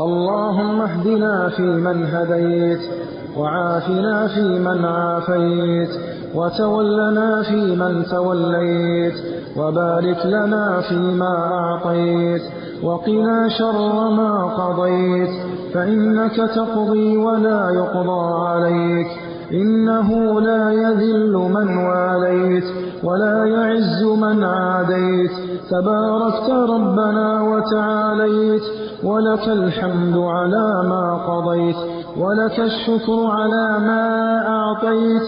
اللهم اهدنا فيمن هديت، وعافنا فيمن عافيت، وتولنا فيمن توليت، وبارك لنا فيما أعطيت، وقنا شر ما قضيت، فإنك تقضي ولا يقضى عليك، إنه لا يذل من واليت ولا يعز من عاديت، تباركت ربنا وتعاليت، ولك الحمد على ما قضيت، ولك الشكر على ما أعطيت.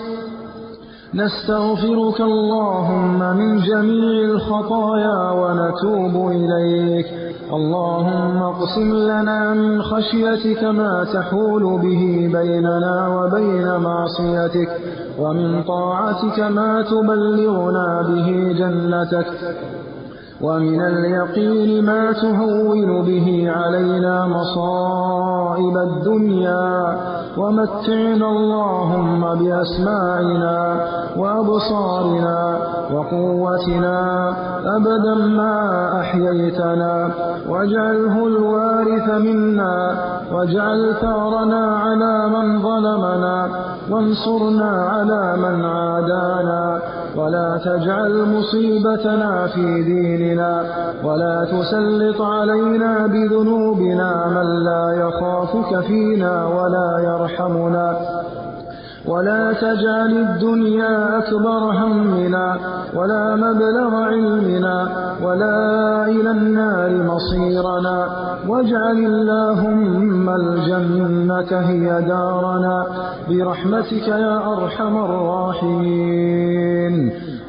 نستغفرك اللهم من جميع الخطايا ونتوب إليك. اللهم اقسم لنا من خشيتك ما تحول به بيننا وبين معصيتك، ومن طاعتك ما تبلغنا به جنتك، ومن اليقين ما تهون به علينا مصائب الدنيا، ومتعنا اللهم بأسماعنا وأبصارنا وقوتنا أبدا ما أحييتنا، واجعله الوارث منا، واجعل ثارنا على من ظلمنا، وانصرنا على من عادانا، ولا تجعل مصيبتنا في ديننا، ولا تسلط علينا بذنوبنا من لا يخافك فينا ولا يرحمنا، ولا تجعل الدنيا أكبر همنا، ولا مبلغ علمنا، ولا إلى النار مصيرنا، واجعل اللهم الجنة هي دارنا برحمتك يا أرحم الراحمين.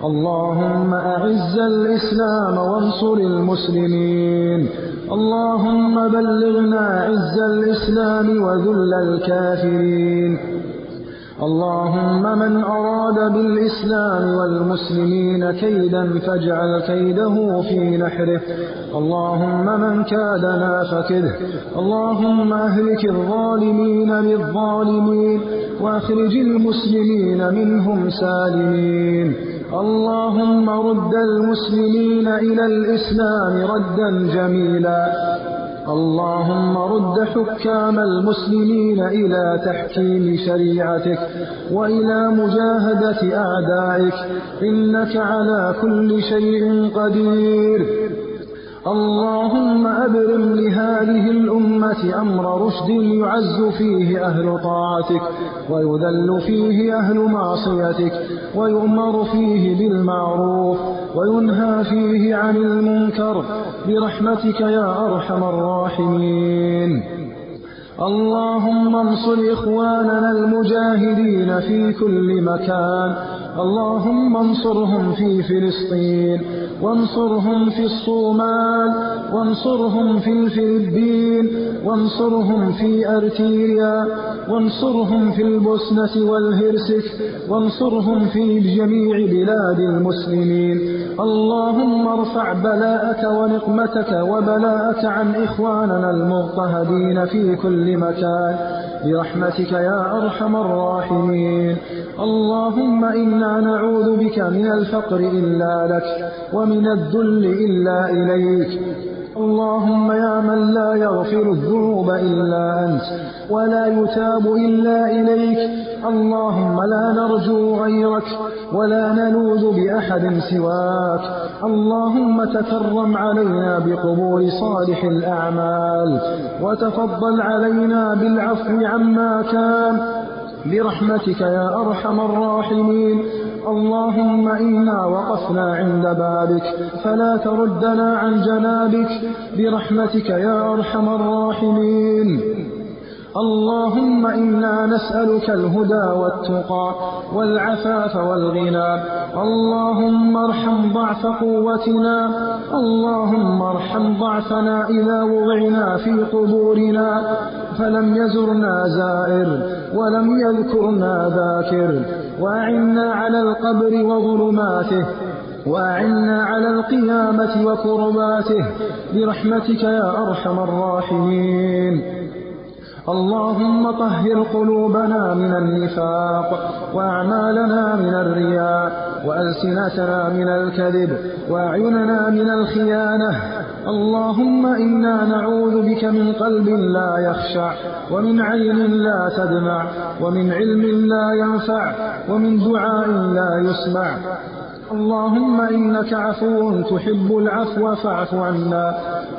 اللهم أعز الإسلام وانصر المسلمين، اللهم بلغنا عز الإسلام وذل الكافرين. اللهم من أراد بالإسلام والمسلمين كيدا فاجعل كيده في نحره، اللهم من كادنا فكده، اللهم أهلك الظالمين بالظالمين، وأخرج المسلمين منهم سالمين. اللهم رد المسلمين إلى الإسلام ردا جميلا، اللهم رد حكام المسلمين إلى تحكيم شريعتك وإلى مجاهدة أعدائك، إنك على كل شيء قدير. اللهم أبرم لهذه الأمة أمر رشد يعز فيه أهل طاعتك، ويذل فيه أهل معصيتك، ويؤمر فيه بالمعروف، وينهى فيه عن المنكر برحمتك يا أرحم الراحمين. اللهم انصر إخواننا المجاهدين في كل مكان، اللهم انصرهم في فلسطين، وانصرهم في الصومال، وانصرهم في الفلبين، وانصرهم في أرتيريا، وانصرهم في البوسنة والهرسك، وانصرهم في جميع بلاد المسلمين. اللهم ارفع بلاءك ونقمتك وبلاءك عن إخواننا المضطهدين في كل مكان برحمتك يا أرحم الراحمين. اللهم إنا نعوذ بك من الفقر إلا لك، ومن الذل إلا إليك. اللهم يا من لا يغفر الذنوب إلا أنت، ولا يتاب إلا إليك، اللهم لا نرجو غيرك ولا نلوذ بأحد سواك. اللهم تكرم علينا بقبول صالح الأعمال، وتفضل علينا بالعفو عما كان برحمتك يا أرحم الراحمين. اللهم إنا وقفنا عند بابك فلا تردنا عن جنابك برحمتك يا أرحم الراحمين. اللهم إنا نسألك الهدى والتقى والعفاف والغنى. اللهم ارحم ضعف قوتنا، اللهم ارحم ضعفنا إذا وضعنا في قبورنا فلم يزرنا زائر ولم يذكرنا ذاكر، وأعنا على القبر وظلماته، وأعنا على القيامة وكرباته برحمتك يا أرحم الراحمين. اللهم طهر قلوبنا من النفاق، وأعمالنا من الرياء، وألسنتنا من الكذب، وأعيننا من الخيانة. اللهم إنا نعوذ بك من قلب لا يخشع، ومن عين لا تدمع، ومن علم لا ينفع، ومن دعاء لا يسمع. اللهم إنك عفو تحب العفو فاعف عنا.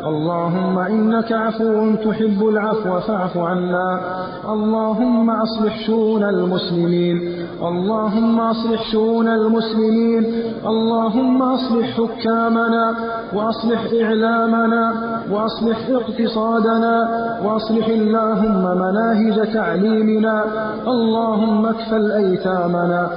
اللهم إنك عفو تحب العفو فاعف عنا. اللهم أصلح شؤون المسلمين. اللهم أصلح شؤون المسلمين. اللهم أصلح حكامنا، وأصلح إعلامنا، وأصلح اقتصادنا، وأصلح اللهم مناهج تعليمنا. اللهم اكفل أيتامنا،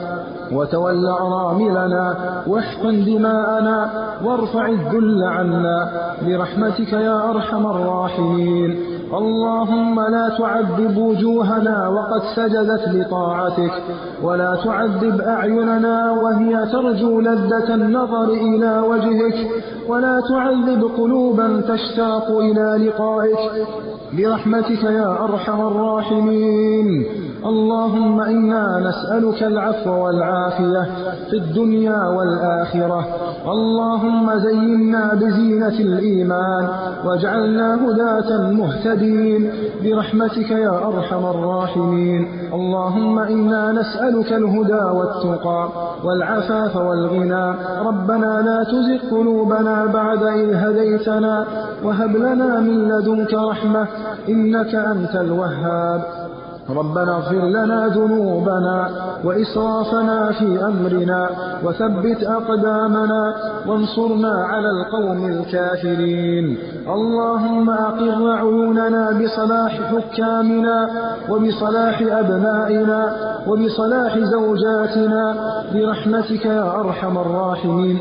وتول أراملنا، واحقن دماءنا، وارفع الذل عنا برحمتك يا أرحم الراحمين. اللهم لا تعذب وجوهنا وقد سجدت لطاعتك، ولا تعذب أعيننا وهي ترجو لذة النظر إلى وجهك، ولا تعذب قلوبا تشتاق إلى لقائك برحمتك يا أرحم الراحمين. اللهم إنا نسألك العفو والعافية في الدنيا والآخرة. اللهم زينا بزينة الإيمان، واجعلنا هداة مهتدين برحمتك يا أرحم الراحمين. اللهم إنا نسألك الهدى والتقى والعفاف والغنى. ربنا لا تزغ قلوبنا بعد إذ هديتنا، وهب لنا من لدنك رحمة إنك أنت الوهاب. ربنا اغفر لنا ذنوبنا وإسرافنا في أمرنا، وثبت أقدامنا، وانصرنا على القوم الكافرين. اللهم أقر عيوننا بصلاح حكامنا، وبصلاح أبنائنا، وبصلاح زوجاتنا برحمتك يا أرحم الراحمين.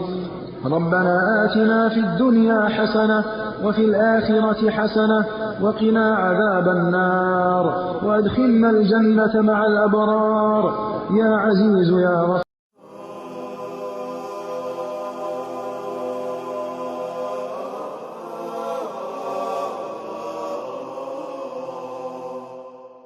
ربنا آتنا في الدنيا حسنة، وفي الآخرة حسنة، وقنا عذاب النار، وادخلنا الجنة مع الأبرار يا عزيز يا غفور.